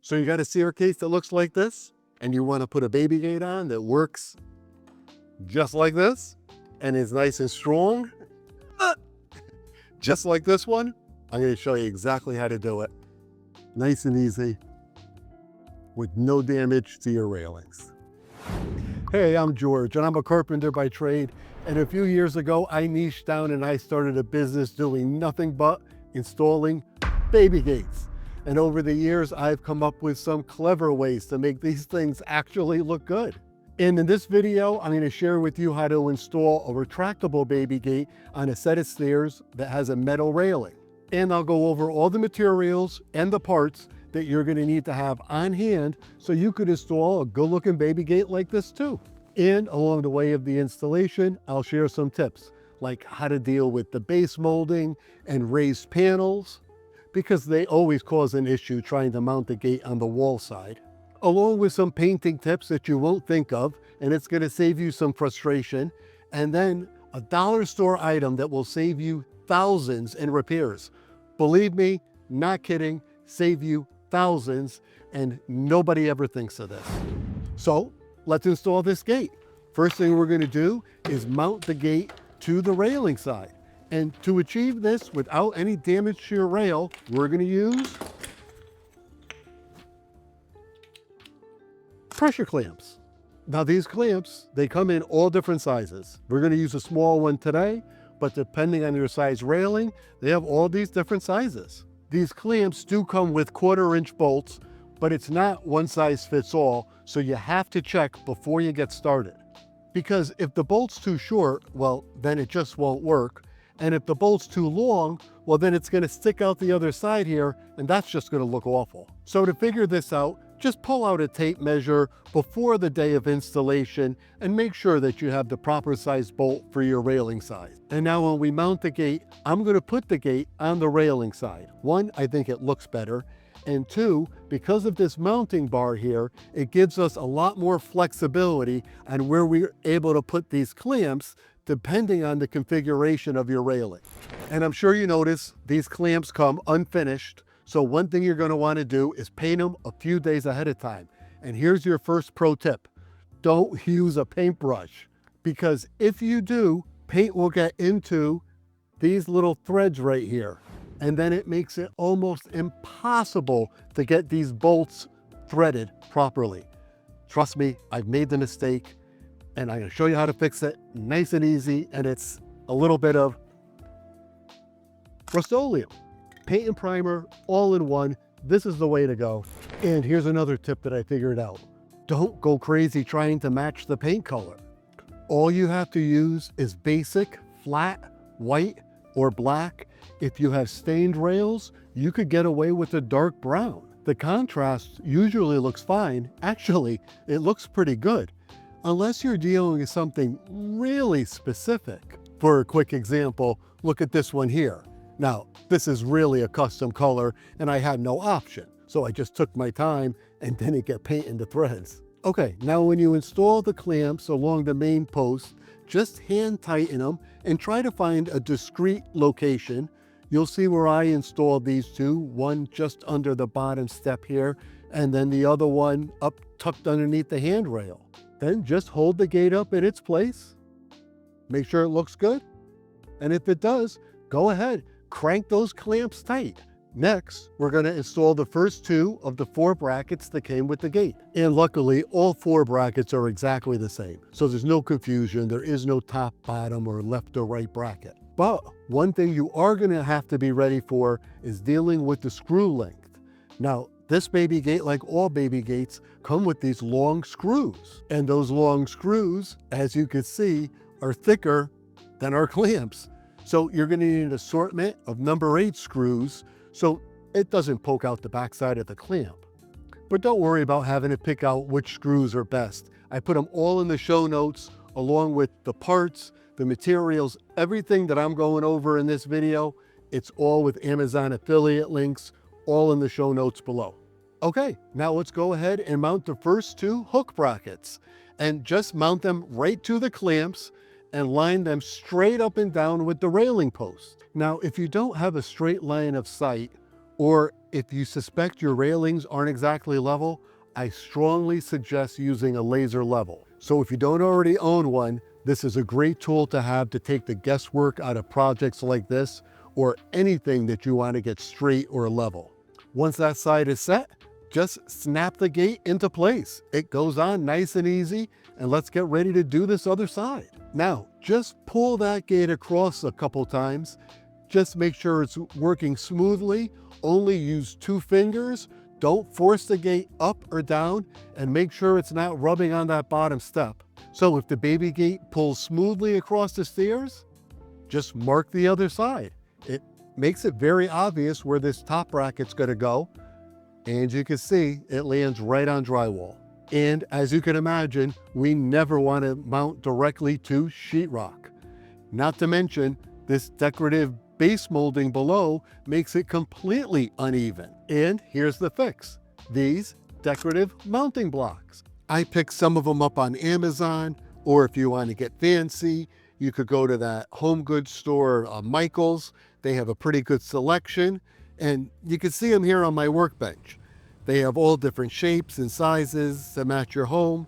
So you got a staircase that looks like this, and you want to put a baby gate on that works just like this, and is nice and strong, just like this one. I'm going to show you exactly how to do it. Nice and easy, with no damage to your railings. Hey, I'm George, and I'm a carpenter by trade. And a few years ago, I niched down and I started a business doing nothing but installing baby gates. And over the years, I've come up with some clever ways to make these things actually look good. And in this video, I'm going to share with you how to install a retractable baby gate on a set of stairs that has a metal railing. And I'll go over all the materials and the parts that you're going to need to have on hand so you could install a good-looking baby gate like this too. And along the way of the installation, I'll share some tips like how to deal with the base molding and raised panels, because they always cause an issue trying to mount the gate on the wall side, along with some painting tips that you won't think of, and it's going to save you some frustration, and then a dollar store item that will save you thousands in repairs. Believe me, not kidding, save you thousands, and nobody ever thinks of this. So let's install this gate. First thing we're going to do is mount the gate to the railing side. And to achieve this without any damage to your rail, we're going to use pressure clamps. Now these clamps, they come in all different sizes. We're going to use a small one today, but depending on your size railing, they have all these different sizes. These clamps do come with 1/4-inch bolts, but it's not one size fits all, so you have to check before you get started. Because if the bolt's too short, well, then it just won't work. And if the bolt's too long, well, then it's going to stick out the other side here, and that's just going to look awful. So to figure this out, just pull out a tape measure before the day of installation and make sure that you have the proper size bolt for your railing size. And now when we mount the gate, I'm going to put the gate on the railing side. One, I think it looks better. And two, because of this mounting bar here, it gives us a lot more flexibility on where we're able to put these clamps depending on the configuration of your railing. And I'm sure you notice these clamps come unfinished. So one thing you're going to want to do is paint them a few days ahead of time. And here's your first pro tip. Don't use a paintbrush, because if you do, paint will get into these little threads right here. And then it makes it almost impossible to get these bolts threaded properly. Trust me, I've made the mistake, and I'm going to show you how to fix it nice and easy. And it's a little bit of Rustoleum. Paint and primer all in one. This is the way to go. And here's another tip that I figured out. Don't go crazy trying to match the paint color. All you have to use is basic, flat, white, or black. If you have stained rails, you could get away with a dark brown. The contrast usually looks fine. Actually, it looks pretty good, unless you're dealing with something really specific. For a quick example, look at this one here. Now, this is really a custom color, and I had no option, so I just took my time and didn't get paint into threads. Okay, now when you install the clamps along the main post, just hand tighten them and try to find a discrete location. You'll see where I installed these two, one just under the bottom step here, and then the other one up tucked underneath the handrail. Then just hold the gate up in its place. Make sure it looks good. And if it does, go ahead, crank those clamps tight. Next, we're going to install the first 2 of the 4 brackets that came with the gate. And luckily, all 4 brackets are exactly the same. So there's no confusion. There is no top, bottom, or left or right bracket. But one thing you are going to have to be ready for is dealing with the screw length. Now, this baby gate, like all baby gates, come with these long screws. And those long screws, as you can see, are thicker than our clamps. So you're going to need an assortment of number 8 screws so it doesn't poke out the backside of the clamp. But don't worry about having to pick out which screws are best. I put them all in the show notes, along with the parts, the materials, everything that I'm going over in this video. It's all with Amazon affiliate links, all in the show notes below. Okay, now let's go ahead and mount the first 2 hook brackets, and just mount them right to the clamps and line them straight up and down with the railing post. Now, if you don't have a straight line of sight, Or if you suspect your railings aren't exactly level, I strongly suggest using a laser level. So if you don't already own one, this is a great tool to have to take the guesswork out of projects like this or anything that you want to get straight or level. Once that side is set, just snap the gate into place. It goes on nice and easy, and let's get ready to do this other side. Now, just pull that gate across a couple times. Just make sure it's working smoothly. Only use 2 fingers. Don't force the gate up or down, and make sure it's not rubbing on that bottom step. So if the baby gate pulls smoothly across the stairs, just mark the other side. It makes it very obvious where this top bracket's going to go. And you can see it lands right on drywall. And as you can imagine, we never want to mount directly to sheetrock. Not to mention, this decorative base molding below makes it completely uneven. And here's the fix. These decorative mounting blocks. I picked some of them up on Amazon, or if you want to get fancy, you could go to that home goods store, Michael's. They have a pretty good selection, and you can see them here on my workbench. They have all different shapes and sizes to match your home.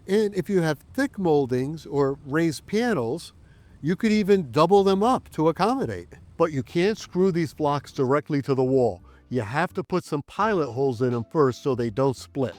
And if you have thick moldings or raised panels, you could even double them up to accommodate. But you can't screw these blocks directly to the wall. You have to put some pilot holes in them first so they don't split.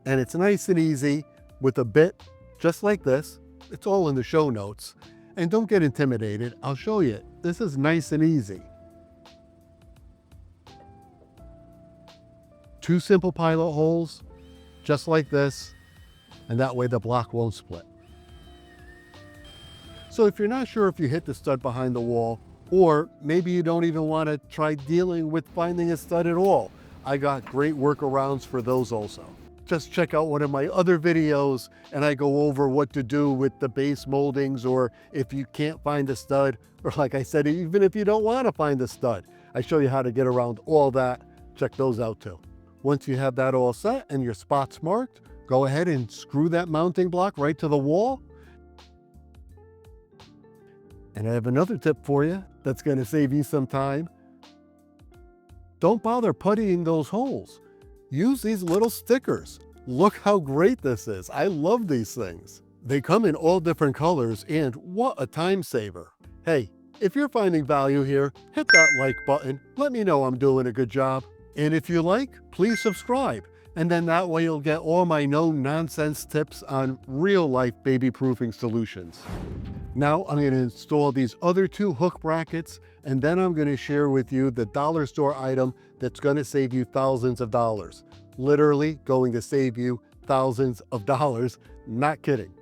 And it's nice and easy with a bit just like this. It's all in the show notes. And don't get intimidated. I'll show you. This is nice and easy. 2 simple pilot holes, just like this, and that way the block won't split. So if you're not sure if you hit the stud behind the wall, or maybe you don't even want to try dealing with finding a stud at all, I got great workarounds for those also. Just check out one of my other videos and I go over what to do with the base moldings, or if you can't find a stud, or like I said, even if you don't want to find a stud, I show you how to get around all that. Check those out too. Once you have that all set and your spots marked, go ahead and screw that mounting block right to the wall. And I have another tip for you that's going to save you some time. Don't bother puttying those holes. Use these little stickers. Look how great this is. I love these things. They come in all different colors, and what a time saver. Hey, if you're finding value here, hit that like button. Let me know I'm doing a good job. And if you like, please subscribe. And then that way you'll get all my no-nonsense tips on real-life baby-proofing solutions. Now I'm going to install these other 2 hook brackets, and then I'm going to share with you the dollar store item that's going to save you thousands of dollars. Literally going to save you thousands of dollars, not kidding.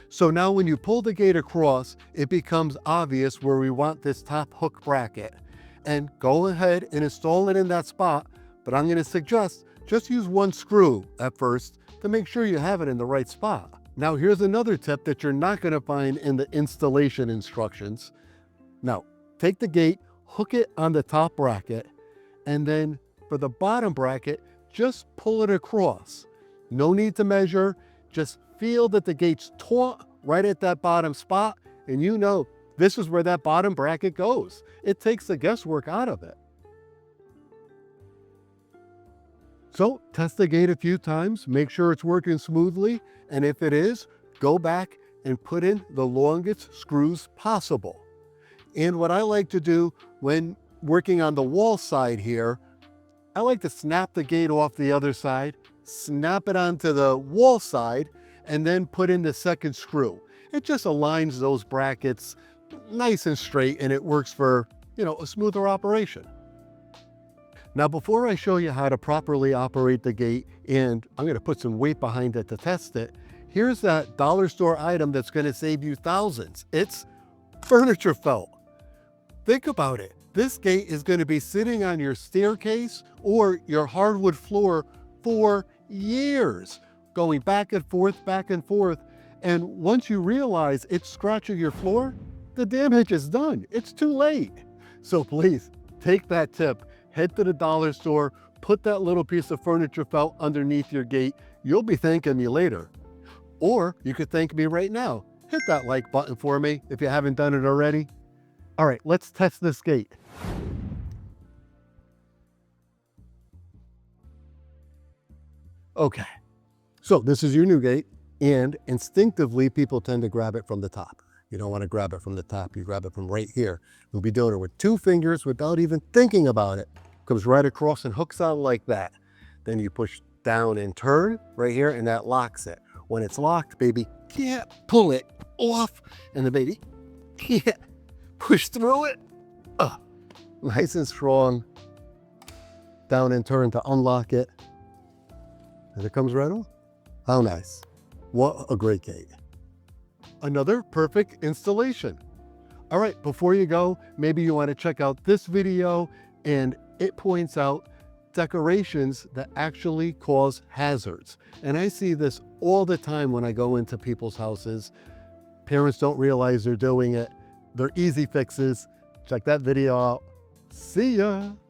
So now when you pull the gate across, it becomes obvious where we want this top hook bracket. And go ahead and install it in that spot, but I'm going to suggest just use 1 screw at first to make sure you have it in the right spot. Now here's another tip that you're not going to find in the installation instructions. Now take the gate, hook it on the top bracket, and then for the bottom bracket, just pull it across. No need to measure, just feel that the gate's taut right at that bottom spot, and you know this is where that bottom bracket goes. It takes the guesswork out of it. So test the gate a few times, make sure it's working smoothly, and if it is, go back and put in the longest screws possible. And what I like to do when working on the wall side here, I like to snap the gate off the other side, snap it onto the wall side, and then put in the second screw. It just aligns those brackets nice and straight, and it works for, a smoother operation. Now, before I show you how to properly operate the gate, and I'm going to put some weight behind it to test it, here's that dollar store item that's going to save you thousands. It's furniture felt. Think about it. This gate is going to be sitting on your staircase or your hardwood floor for years, going back and forth, back and forth. And once you realize it's scratching your floor, the damage is done. It's too late. So please take that tip, head to the dollar store, put that little piece of furniture felt underneath your gate. You'll be thanking me later. Or you could thank me right now. Hit that like button for me if you haven't done it already. All right, let's test this gate. Okay, so this is your new gate, and instinctively people tend to grab it from the top. You don't want to grab it from the top, you grab it from right here. We'll be doing it with 2 fingers without even thinking about it. Comes right across and hooks on like that. Then you push down and turn right here, and that locks it. When it's locked, baby can't pull it off, and the baby can't push through it. Nice and strong. Down and turn to unlock it. And it comes right off. How nice. What a great gate. Another perfect installation. All right, before you go, maybe you want to check out this video, and it points out decorations that actually cause hazards. And I see this all the time when I go into people's houses. Parents don't realize they're doing it. They're easy fixes. Check that video out. See ya.